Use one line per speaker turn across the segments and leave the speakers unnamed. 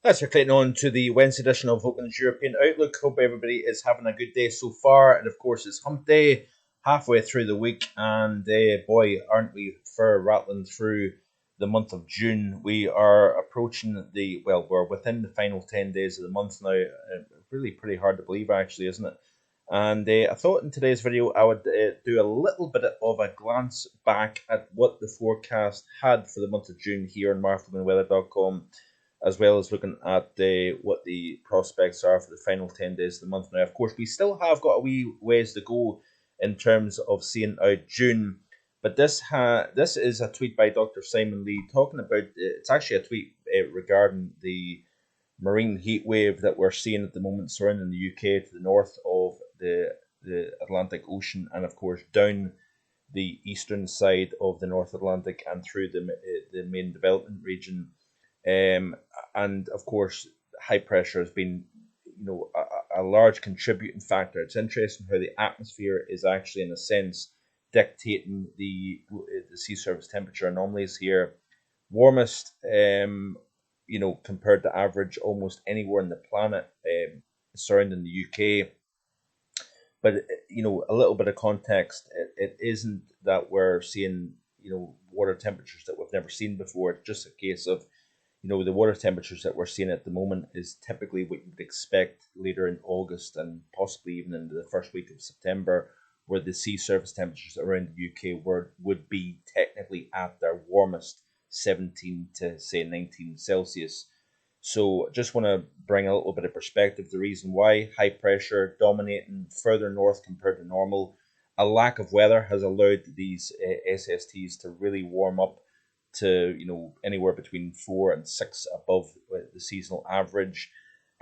Let's get on to the Wednesday edition of Vulcan's European Outlook. Hope everybody is having a good day so far. And of course, it's hump day, halfway through the week. And boy, aren't we fur rattling through the month of June. We are approaching we're within the final 10 days of the month now. Really pretty hard to believe, actually, isn't it? And I thought in today's video I would do a little bit of a glance back at what the forecast had for the month of June here on marketandweather.com, as well as looking at what the prospects are for the final 10 days of the month. Now, of course, we still have got a wee ways to go in terms of seeing out June, but this is a tweet by Dr. Simon Lee talking about, it's actually a tweet regarding the marine heat wave that we're seeing at the moment surrounding the UK to the north of the Atlantic Ocean, and of course down the eastern side of the North Atlantic and through the main development region. And of course, high pressure has been, a large contributing factor. It's interesting how the atmosphere is actually, in a sense, dictating the sea surface temperature anomalies here. Warmest, compared to average almost anywhere on the planet surrounding the UK. But a little bit of context. It isn't that we're seeing water temperatures that we've never seen before. It's just a case of the water temperatures that we're seeing at the moment is typically what you'd expect later in August and possibly even into the first week of September, where the sea surface temperatures around the UK would be technically at their warmest, 17 to say 19 Celsius. So just want to bring a little bit of perspective. The reason why high pressure dominating further north compared to normal, a lack of weather has allowed these SSTs to really warm up to anywhere between 4 and 6 above the seasonal average.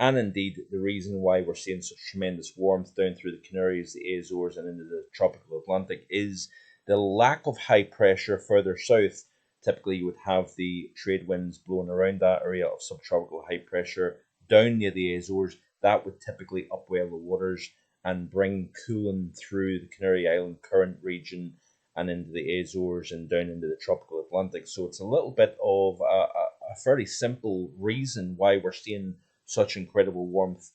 And indeed, the reason why we're seeing such tremendous warmth down through the Canaries, the Azores, and into the tropical Atlantic is the lack of high pressure further south. Typically, you would have the trade winds blowing around that area of subtropical high pressure down near the Azores. That would typically upwell the waters and bring cooling through the Canary Island current region and into the Azores and down into the tropical Atlantic. So it's a little bit of a fairly simple reason why we're seeing such incredible warmth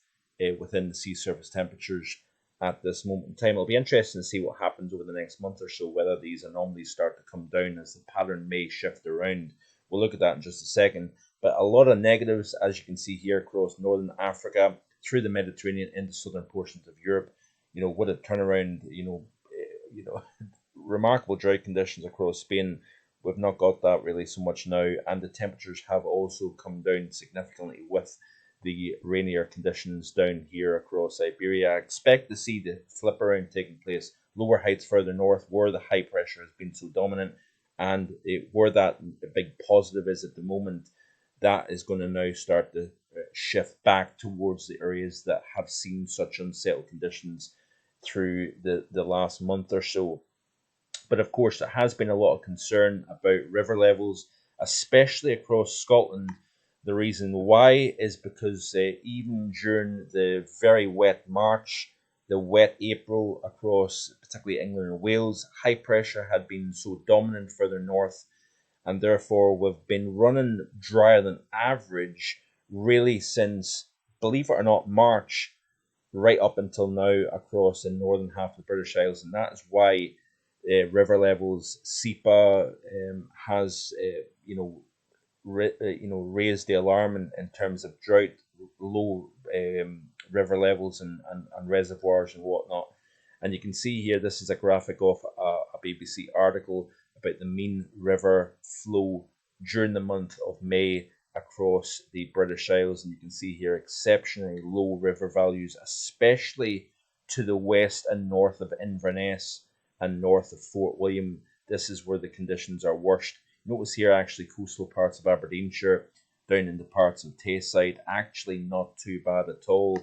within the sea surface temperatures at this moment in time. It'll be interesting to see what happens over the next month or so, whether these anomalies start to come down as the pattern may shift around. We'll look at that in just a second. But a lot of negatives, as you can see here, across northern Africa, through the Mediterranean into southern portions of Europe. What a turnaround, remarkable drought conditions across Spain. We've not got that really so much now, and the temperatures have also come down significantly with the rainier conditions down here across Iberia. I expect to see the flip around taking place lower heights further north, where the high pressure has been so dominant, and where that big positive is at the moment, that is going to now start to shift back towards the areas that have seen such unsettled conditions through the last month or so. But of course, there has been a lot of concern about river levels, especially across Scotland. The reason why is because even during the very wet March, the wet April across particularly England and Wales, high pressure had been so dominant further north, and therefore we've been running drier than average really since, believe it or not, March right up until now across the northern half of the British Isles, and that is why river levels, SEPA has raised the alarm in terms of drought, low river levels and reservoirs and whatnot. And you can see here, this is a graphic of a BBC article about the mean river flow during the month of May across the British Isles. And you can see here exceptionally low river values, especially to the west and north of Inverness and north of Fort William. This is where the conditions are worst. Notice here actually coastal parts of Aberdeenshire, down into parts of Tayside, actually not too bad at all.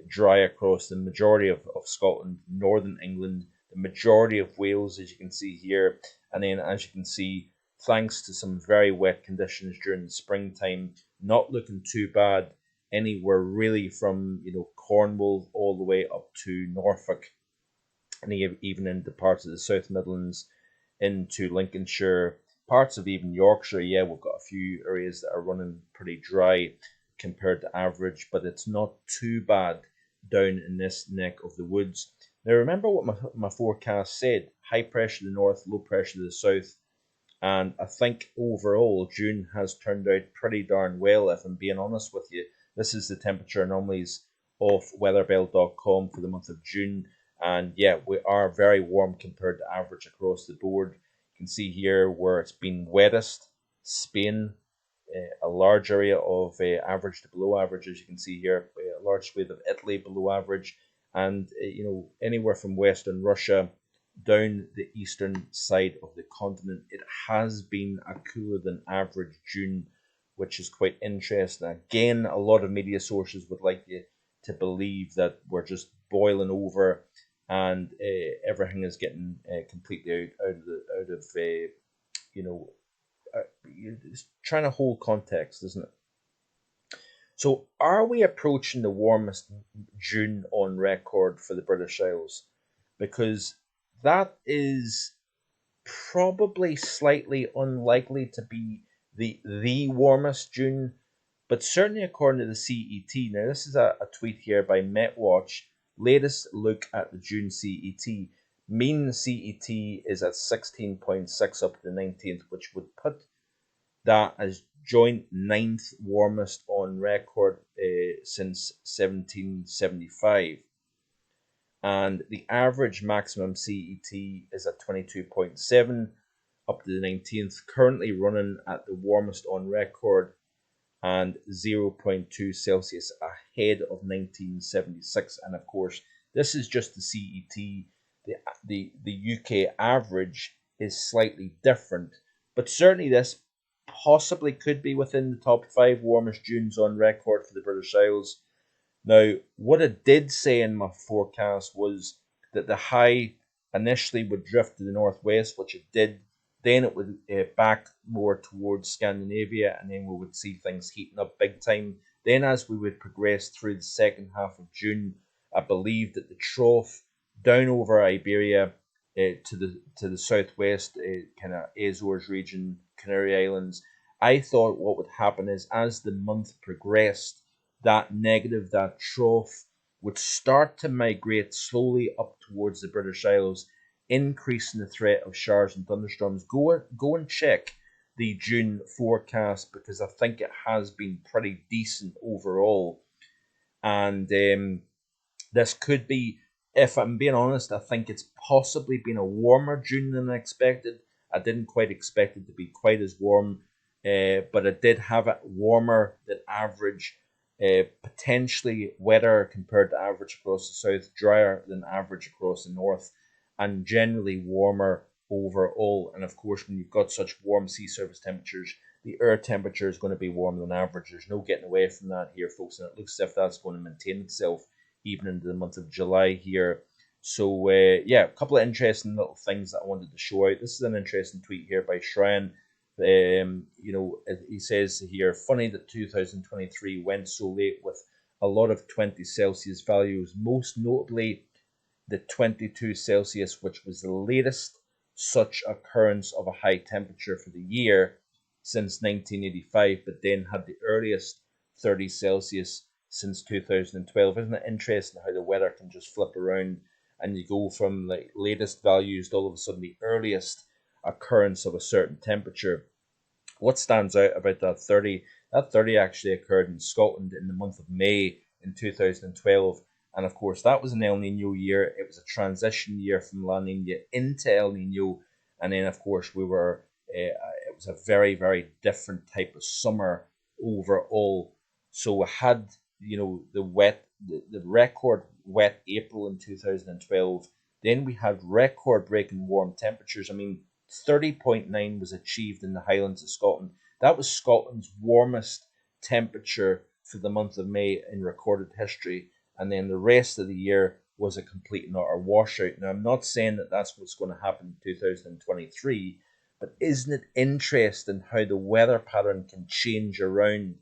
Dry across the majority of Scotland, northern England, the majority of Wales, as you can see here. And then, as you can see, thanks to some very wet conditions during the springtime, not looking too bad anywhere really from Cornwall all the way up to Norfolk, and even into parts of the South Midlands, into Lincolnshire, parts of even Yorkshire. Yeah, we've got a few areas that are running pretty dry. compared to average, but it's not too bad down in this neck of the woods. Now remember what my forecast said: high pressure to the north, low pressure to the south. And I think overall June has turned out pretty darn well, if I'm being honest with you. This is the temperature anomalies of weatherbell.com for the month of June. And yeah, we are very warm compared to average across the board. You can see here where it's been wettest: Spain, a large area of average to below average, as you can see here, a large swathe of Italy below average, and anywhere from Western Russia down the eastern side of the continent. It has been a cooler than average June, which is quite interesting. Again, a lot of media sources would like you to believe that we're just boiling over and everything is getting completely out of it's trying to hold context, isn't it? So, are we approaching the warmest June on record for the British Isles? Because that is probably slightly unlikely to be the warmest June, but certainly according to the CET. Now, this is a tweet here by MetWatch. Latest look at the June CET. Mean CET is at 16.6 up to the 19th, which would put that as joint ninth warmest on record since 1775. And the average maximum CET is at 22.7 up to the 19th, currently running at the warmest on record and 0.2 Celsius ahead of 1976. And of course, this is just the CET. The UK average is slightly different, but certainly this possibly could be within the top 5 warmest Junes on record for the British Isles. Now, what it did say in my forecast was that the high initially would drift to the northwest, which it did. Then it would back more towards Scandinavia, and then we would see things heating up big time. Then, as we would progress through the second half of June, I believe that the trough down over Iberia to the southwest, kind of Azores region, Canary Islands. I thought what would happen is as the month progressed, that negative, that trough, would start to migrate slowly up towards the British Isles, increasing the threat of showers and thunderstorms. Go and check the June forecast, because I think it has been pretty decent overall. And this could be, if I'm being honest, I think it's possibly been a warmer June than I expected. I didn't quite expect it to be quite as warm, but it did have it warmer than average, potentially wetter compared to average across the south, drier than average across the north, and generally warmer overall. And of course, when you've got such warm sea surface temperatures, the air temperature is going to be warmer than average. There's no getting away from that here, folks, and it looks as if that's going to maintain itself even into the month of July here. So, yeah, a couple of interesting little things that I wanted to show out. This is an interesting tweet here by Shryan. He says here, funny that 2023 went so late with a lot of 20 Celsius values, most notably the 22 Celsius, which was the latest such occurrence of a high temperature for the year since 1985, but then had the earliest 30 Celsius since 2012. Isn't it interesting how the weather can just flip around and you go from the latest values to all of a sudden the earliest occurrence of a certain temperature? What stands out about that 30? That 30 actually occurred in Scotland in the month of May in 2012. And of course, that was an El Nino year. It was a transition year from La Nina into El Nino. And then, of course, it was a very, very different type of summer overall. So we had, the record wet April in 2012. Then we had record breaking warm temperatures. I mean, 30.9 was achieved in the Highlands of Scotland. That was Scotland's warmest temperature for the month of May in recorded history. And then the rest of the year was a complete and utter washout. Now, I'm not saying that that's what's going to happen in 2023, but isn't it interesting how the weather pattern can change around?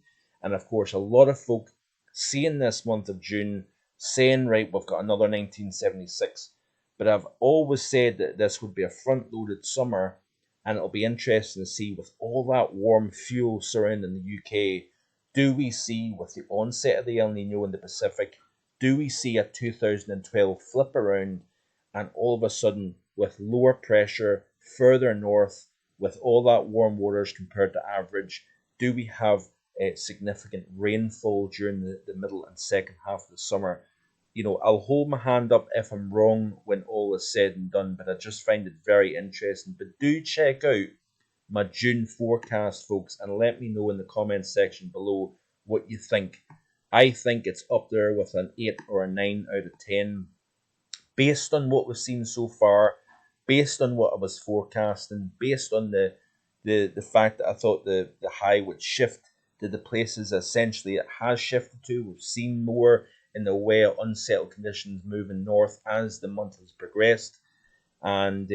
And of course, a lot of folk seeing this month of June, saying, right, we've got another 1976. But I've always said that this would be a front-loaded summer, and it'll be interesting to see, with all that warm fuel surrounding the UK, Do we see, with the onset of the El Nino in the Pacific, do we see a 2012 flip around, and all of a sudden, with lower pressure further north, with all that warm waters compared to average, do we have a significant rainfall during the middle and second half of the summer? I'll hold my hand up if I'm wrong when all is said and done, but I just find it very interesting. But do check out my June forecast, folks, and let me know in the comments section below what you think. I think it's up there with an 8 or a 9 out of 10. Based on what we've seen so far, based on what I was forecasting, based on the fact that I thought the high would shift to the places essentially it has shifted to. We've seen more in the way of unsettled conditions moving north as the month has progressed. And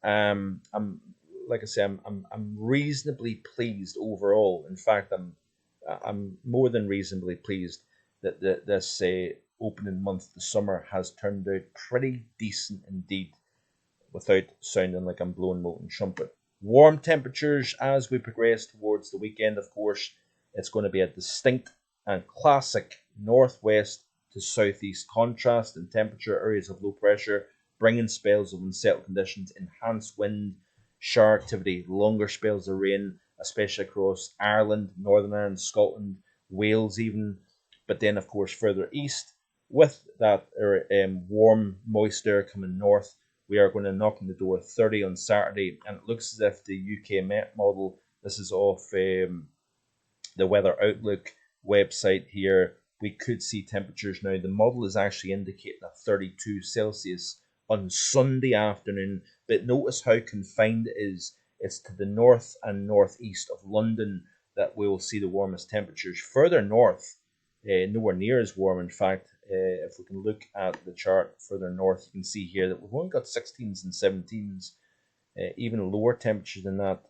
I'm like I say, I'm reasonably pleased overall. In fact, I'm more than reasonably pleased that this opening month, the summer, has turned out pretty decent indeed, without sounding like I'm blowing molten trumpet. Warm temperatures as we progress towards the weekend, of course. It's going to be a distinct and classic northwest to southeast contrast in temperature, areas of low pressure, bringing spells of unsettled conditions, enhanced wind, shower activity, longer spells of rain, especially across Ireland, Northern Ireland, Scotland, Wales even. But then, of course, further east, with that warm, moist air coming north, we are going to knock on the door 30 on Saturday, and it looks as if the UK Met model, this is off the Weather Outlook website here, we could see temperatures now. The model is actually indicating a 32 Celsius on Sunday afternoon, but notice how confined it is. It's to the north and northeast of London that we will see the warmest temperatures. Further north, nowhere near as warm. In fact, if we can look at the chart further north, you can see here that we've only got 16s and 17s, even lower temperatures than that,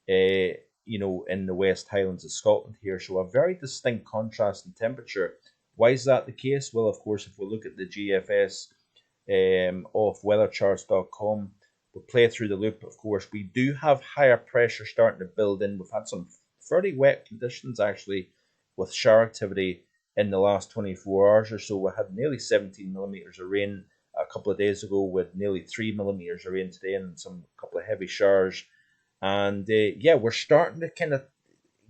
in the West Highlands of Scotland here. So a very distinct contrast in temperature. Why is that the case? Well, of course, if we look at the GFS off weathercharts.com, we'll play through the loop. Of course, we do have higher pressure starting to build in. We've had some fairly wet conditions, actually, with shower activity in the last 24 hours or so. We had nearly 17 millimeters of rain a couple of days ago, with nearly 3 millimeters of rain today, and some couple of heavy showers. And we're starting to kind of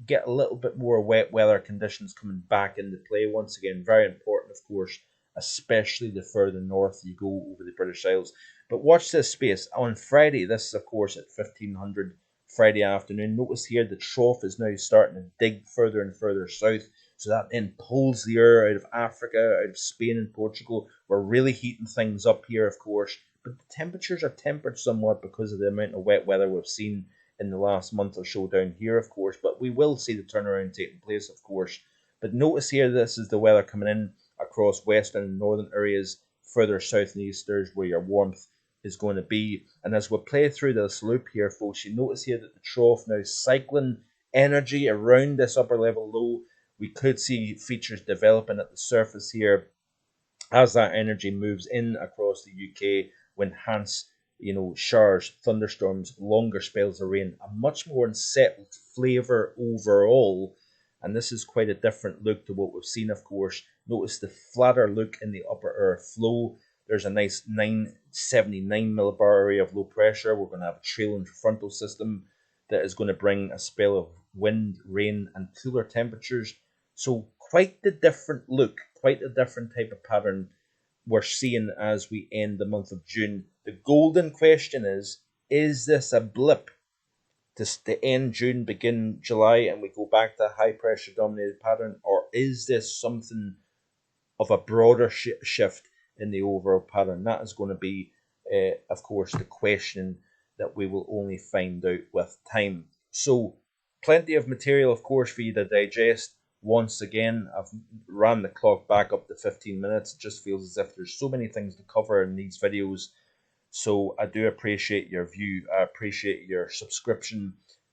get a little bit more wet weather conditions coming back into play once again. Very important, of course, especially the further north you go over the British Isles. But watch this space. On Friday, this is, of course, at 1500 Friday afternoon. Notice here the trough is now starting to dig further and further south. So that then pulls the air out of Africa, out of Spain and Portugal. We're really heating things up here, of course. But the temperatures are tempered somewhat because of the amount of wet weather we've seen in the last month or so down here, of course. But we will see the turnaround taking place, of course. But notice here, this is the weather coming in across western and northern areas, further south and east, there's where your warmth is going to be. And as we play through this loop here, folks, you notice here that the trough now cycling energy around this upper level low. We could see features developing at the surface here as that energy moves in across the UK, will enhance showers, thunderstorms, longer spells of rain, a much more unsettled flavour overall. And this is quite a different look to what we've seen, of course. Notice the flatter look in the upper air flow. There's a nice 979 millibar area of low pressure. We're going to have a trailing frontal system that is going to bring a spell of wind, rain, and cooler temperatures. So quite the different look, quite a different type of pattern we're seeing as we end the month of June. The golden question is this a blip to end June, begin July, and we go back to a high pressure dominated pattern? Or is this something of a broader shift in the overall pattern? That is going to be, of course, the question that we will only find out with time. So plenty of material, of course, for you to digest. Once again, I've ran the clock back up to 15 minutes. It just feels as if there's so many things to cover in these videos. So I do appreciate your view. I appreciate your subscription,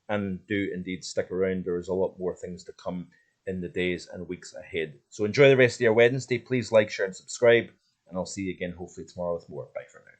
and do indeed stick around. There is a lot more things to come in the days and weeks ahead. So enjoy the rest of your Wednesday. Please like, share, and subscribe. And I'll see you again hopefully tomorrow with more. Bye for now.